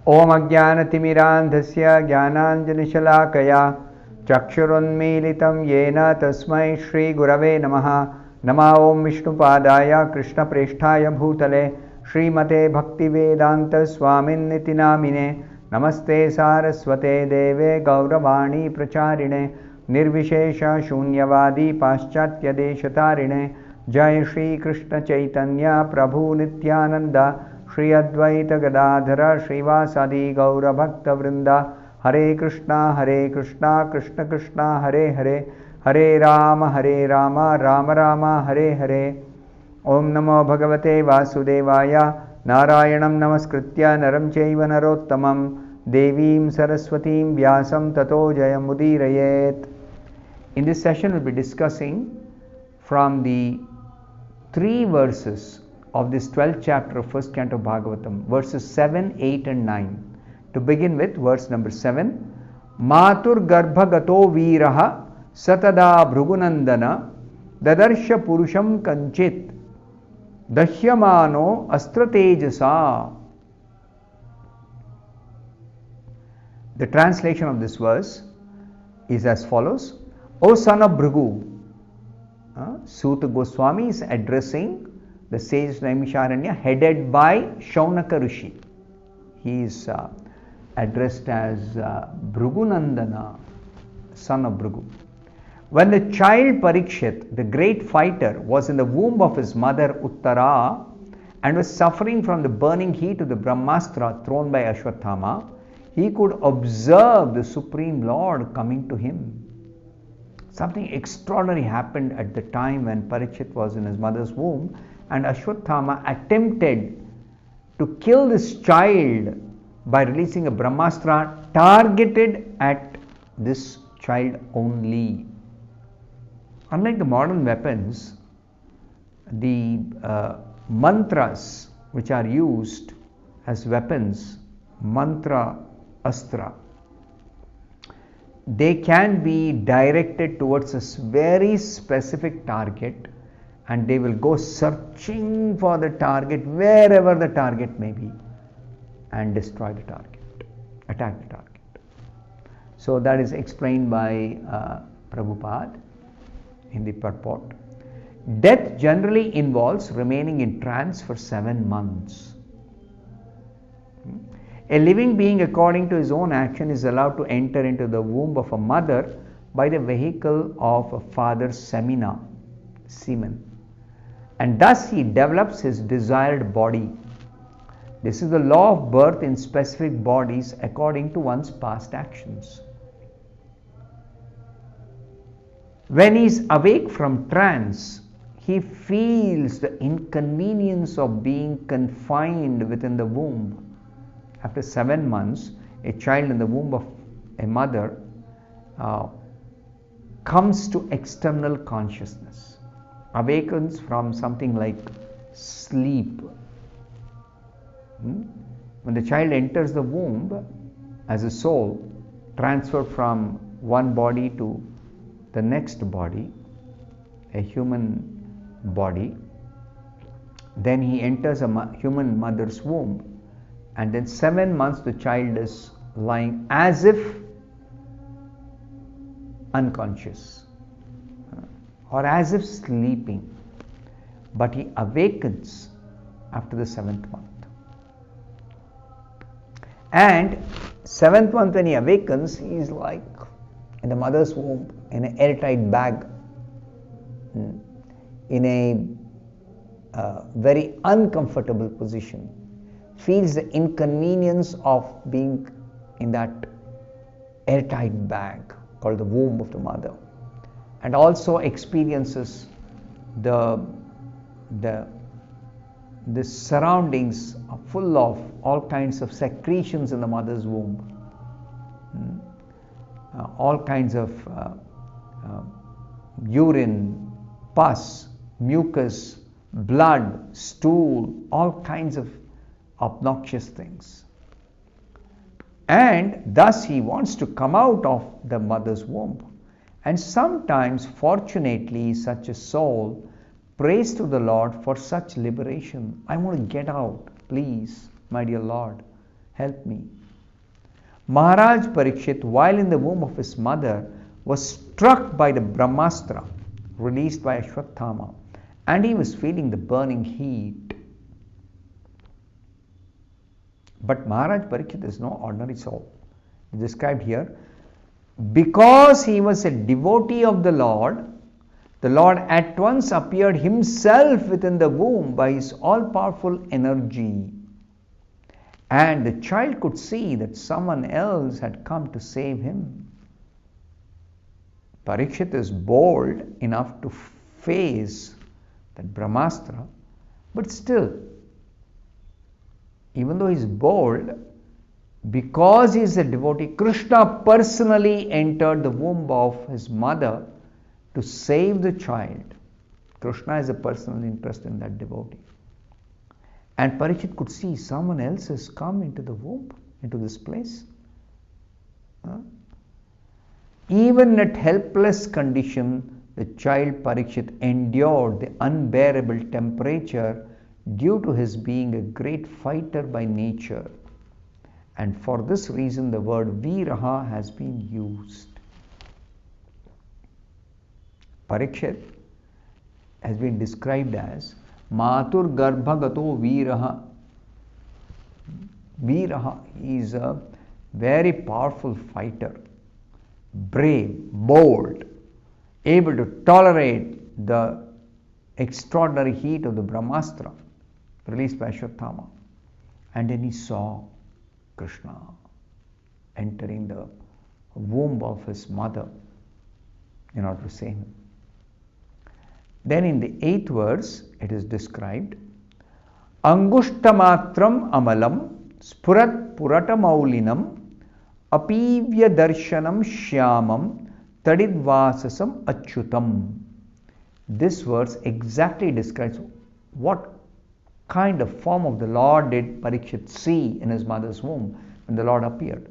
Om Ajnanatimirandhasya Jnananjanishalaakaya Chakshurunmilitam Yena Tasmai Shri Gurave Namaha. Nama Om Vishnupadaya Krishna Presthaya Bhutale Srimate Bhaktivedanta Swamin Niti Namine. Namaste Saraswate Deve Gauravani Pracharine Nirvishesha Shunyavadi Paschatya Deshatarine. Jai Shri Krishna Chaitanya Prabhu Nityananda Shri Advaita Gadadhara Srivasadi Gaura Bhakta Vrinda. Hare Krishna Krishna Krishna Hare Hare Hare Rama Rama Rama Hare Hare. Om Namo Bhagavate Vasudevaya. Narayanam Namaskritya Naram Chaiva Narottamam Devim Saraswatim Vyasam Tato Jayamudirayet. In this session we'll be discussing from the 3 verses of this 12th chapter of 1st canto of Bhagavatam, verses 7, 8 and 9. To begin with, verse number 7. Matur garbhagato viraha satada bhrugunandana dadarsha purusham kanchit dahyamano astratejasa. The translation of this verse is as follows. O son of Bhrigu, Suta Goswami is addressing the sage Naimisharanya headed by Shaunaka Rishi. He is addressed as Bhrigunandana, son of Bhrigu. When the child Parikshit, the great fighter, was in the womb of his mother Uttara and was suffering from the burning heat of the Brahmastra thrown by Ashwathama, he could observe the Supreme Lord coming to him. Something extraordinary happened at the time when Parikshit was in his mother's womb, and Ashwathama attempted to kill this child by releasing a Brahmastra targeted at this child only. Unlike the modern weapons, the mantras which are used as weapons, mantra, astra, they can be directed towards a very specific target, and they will go searching for the target wherever the target may be and destroy the target, attack the target. So that is explained by Prabhupada in the purport. Death generally involves remaining in trance for 7 months. A living being, according to his own action, is allowed to enter into the womb of a mother by the vehicle of a father's semen, and thus he develops his desired body. This is the law of birth in specific bodies according to one's past actions. When he is awake from trance, he feels the inconvenience of being confined within the womb. After 7 months, a child in the womb of a mother comes to external consciousness, awakens from something like sleep. When the child enters the womb as a soul, transferred from one body to the next body, a human body, then he enters a human mother's womb, and then 7 months the child is lying as if unconscious or as if sleeping, but he awakens after the 7th month. And 7th month when he awakens, he is like in the mother's womb in an airtight bag, in a very uncomfortable position, feels the inconvenience of being in that airtight bag called the womb of the mother, and also experiences the surroundings are full of all kinds of secretions in the mother's womb, all kinds of urine, pus, mucus, blood, stool, all kinds of obnoxious things. And thus he wants to come out of the mother's womb. And sometimes, fortunately, such a soul prays to the Lord for such liberation. I want to get out, please, my dear Lord, help me. Maharaj Parikshit, while in the womb of his mother, was struck by the Brahmastra released by Ashwatthama, and he was feeling the burning heat. But Maharaj Parikshit is no ordinary soul. Described here, because he was a devotee of the Lord at once appeared himself within the womb by his all-powerful energy. And the child could see that someone else had come to save him. Parikshit is bold enough to face that Brahmastra, but still, even though he is bold, because he is a devotee, Krishna personally entered the womb of his mother to save the child. Krishna has a personal interest in that devotee. And Parikshit could see someone else has come into the womb, into this place. Even at helpless condition, the child Parikshit endured the unbearable temperature due to his being a great fighter by nature. And for this reason, the word Viraha has been used. Parikshit has been described as Matur Garbhagato Viraha. Viraha is a very powerful fighter, brave, bold, able to tolerate the extraordinary heat of the Brahmastra released by Ashwatthama. And then he saw Krishna entering the womb of his mother in order to save him. Then in the 8th verse, it is described, Angushtamatram amalam spurat puratamaulinam apivya darshanam shyamam tadidvasasam achyutam. This verse exactly describes what kind of form of the Lord did Parikshit see in his mother's womb when the Lord appeared.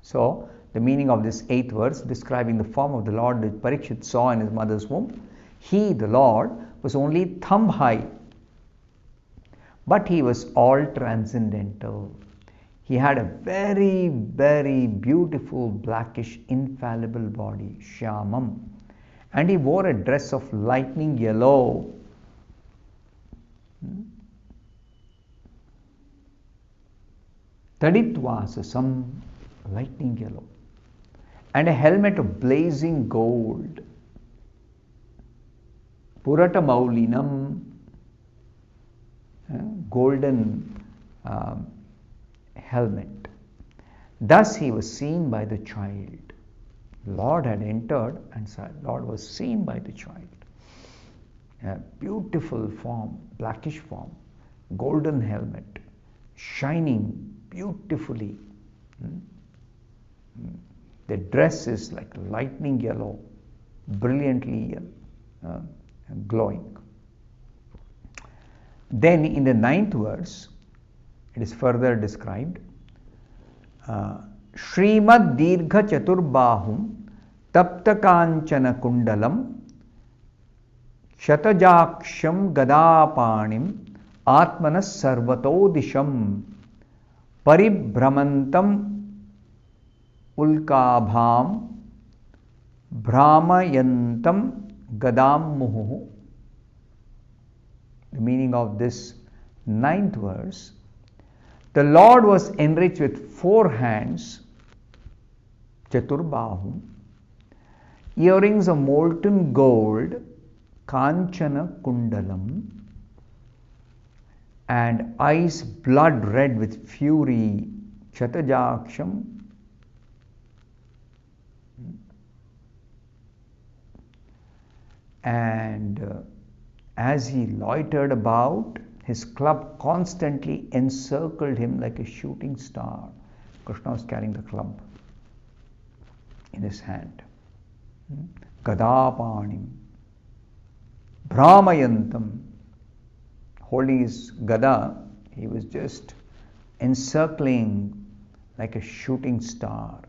So, the meaning of this 8th verse describing the form of the Lord that Parikshit saw in his mother's womb, he, the Lord, was only thumb high, but he was all transcendental. He had a very, very beautiful blackish infallible body, Shyamam, and he wore a dress of lightning yellow. Taditvasasam, lightning yellow, and a helmet of blazing gold. Purata Maulinam, golden helmet. Thus he was seen by the child. Lord had entered and Lord was seen by the child. A beautiful form, blackish form, golden helmet, shining beautifully. The dress is like lightning yellow, brilliantly glowing. Then in the 9th verse, it is further described, Srimad Dirgha Chaturbahum Tapta Kanchana Kundalam Shatajaksham Gadapanim Atmanas Sarvatodisham Paribhramantam Ulkabham Brahmayantam Gadam Muhu. The meaning of this 9th verse, the Lord was enriched with 4 hands, Chaturbahum, earrings of molten gold, Kanchana Kundalam, and eyes blood red with fury, Chatajaksham. And as he loitered about, his club constantly encircled him like a shooting star. Krishna was carrying the club in his hand. Gadapanim. Brahmayantam. Holding his gada, he was just encircling like a shooting star.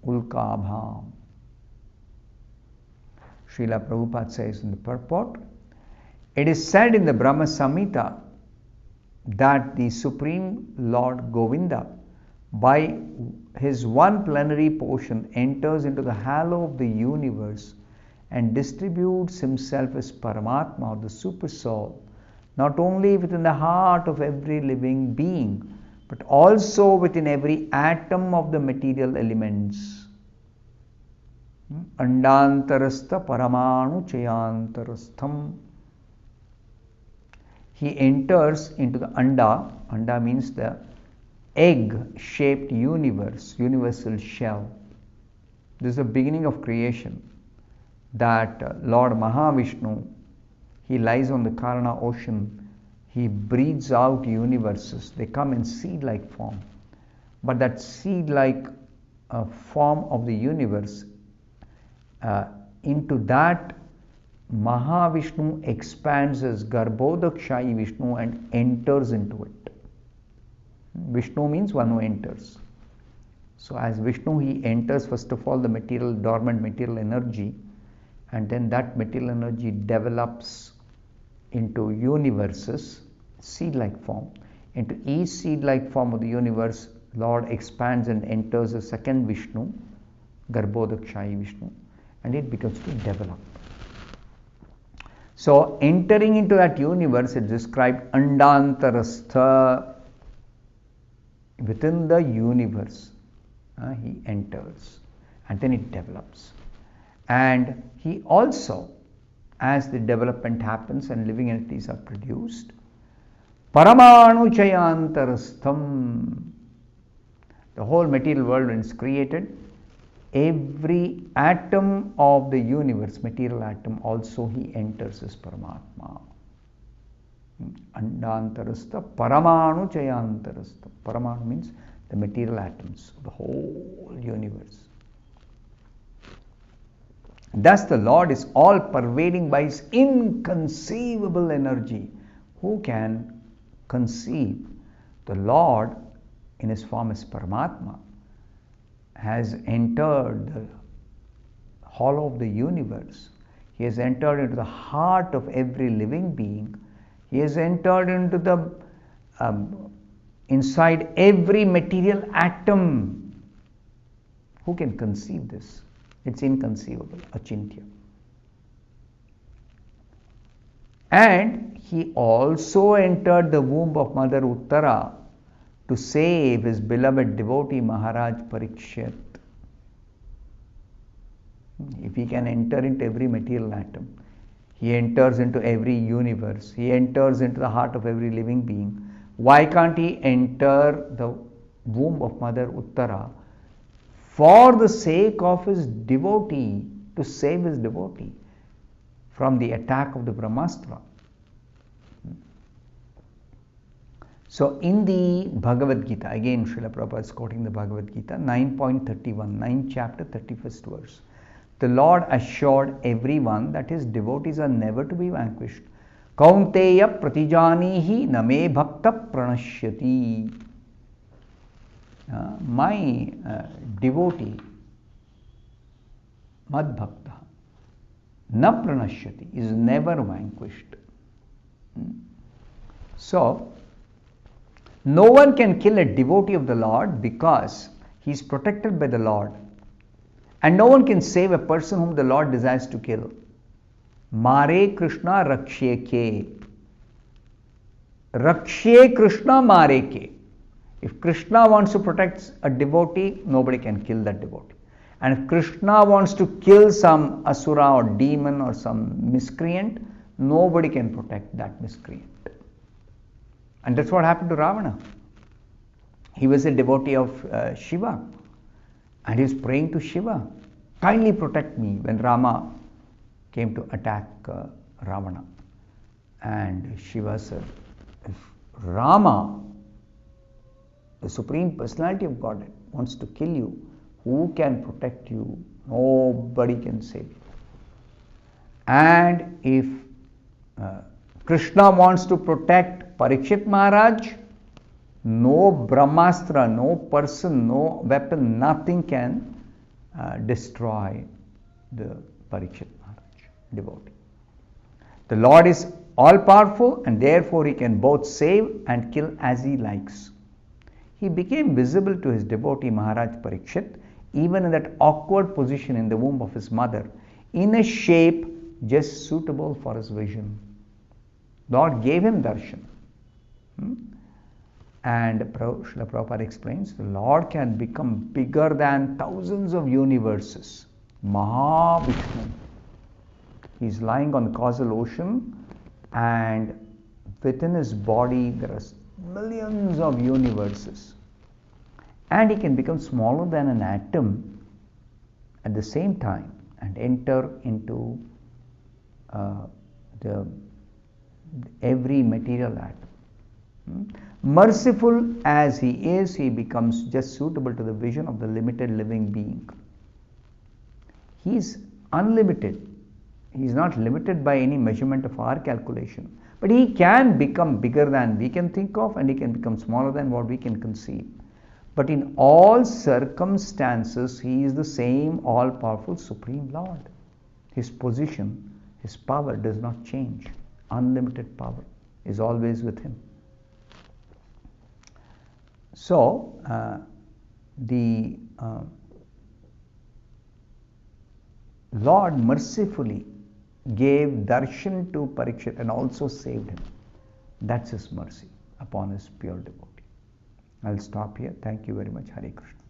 Ulkabham. Srila Prabhupada says in the purport, it is said in the Brahma Samhita that the Supreme Lord Govinda by his one plenary portion enters into the halo of the universe and distributes himself as Paramatma, or the Super Soul, not only within the heart of every living being, but also within every atom of the material elements. Andantarastha Paramanu Chayantarastham. He enters into the Anda. Anda means the egg-shaped universe, universal shell. This is the beginning of creation. That Lord Mahavishnu, he lies on the Karana ocean, he breathes out universes. They come in seed-like form. But that seed-like form of the universe, into that Mahavishnu expands as Garbhodakshayi Vishnu and enters into it. Vishnu means one who enters. So as Vishnu, he enters first of all the material, dormant material energy, and then that material energy develops into universes, seed-like form. Into each seed-like form of the universe, Lord expands and enters a second Vishnu, Garbhodakshayi Vishnu, and it becomes to develop. So entering into that universe is described Andantarastha, within the universe. He enters and then it develops. And he also, as the development happens and living entities are produced, Paramanu Chayantarastham, the whole material world when it's created, every atom of the universe, material atom, also he enters as Paramatma. Andantarastha Paramanu Chayantarastha. Paramanu means the material atoms of the whole universe. Thus the Lord is all pervading by his inconceivable energy. Who can conceive? The Lord in his form as Paramatma has entered the hollow of the universe. He has entered into the heart of every living being. He has entered into the inside every material atom. Who can conceive this? It's inconceivable, achintya. And he also entered the womb of Mother Uttara to save his beloved devotee Maharaj Parikshit. If he can enter into every material atom, he enters into every universe, he enters into the heart of every living being, why can't he enter the womb of Mother Uttara for the sake of his devotee, to save his devotee from the attack of the Brahmastra? So in the Bhagavad Gita, again Srila Prabhupada is quoting the Bhagavad Gita, 9.31, 9th chapter, 31st verse. The Lord assured everyone that his devotees are never to be vanquished. Kaunteya pratijanihi name bhakta pranashyati. My devotee, mad bhakta, na pranashyati, is never vanquished. So, no one can kill a devotee of the Lord because he is protected by the Lord. And no one can save a person whom the Lord desires to kill. Mare Krishna rakshe ke. Rakshe Krishna mare ke. If Krishna wants to protect a devotee, nobody can kill that devotee. And if Krishna wants to kill some asura or demon or some miscreant, nobody can protect that miscreant. And that's what happened to Ravana. He was a devotee of Shiva. And he was praying to Shiva, kindly protect me, when Rama came to attack Ravana. And Shiva said, if Rama, the Supreme Personality of Godhead, wants to kill you, who can protect you? Nobody can save you. And if Krishna wants to protect Parikshit Maharaj, no Brahmastra, no person, no weapon, nothing can destroy the Parikshit Maharaj devotee. The Lord is all powerful and therefore he can both save and kill as he likes. he became visible to his devotee Maharaj Parikshit, even in that awkward position in the womb of his mother, in a shape just suitable for his vision. Lord gave him darshan. And Srila Prabhupada explains, the Lord can become bigger than thousands of universes. Mahavishnu. He is lying on the causal ocean, and within his body there are millions of universes. And he can become smaller than an atom at the same time and enter into every material atom. Merciful as he is, he becomes just suitable to the vision of the limited living being. He is unlimited. He is not limited by any measurement of our calculation. But he can become bigger than we can think of, and he can become smaller than what we can conceive. But in all circumstances, he is the same all-powerful Supreme Lord. His position, his power does not change. Unlimited power is always with him. So, the Lord mercifully gave darshan to Parikshit and also saved him. That's his mercy upon his pure devotee. I'll stop here. Thank you very much. Hare Krishna.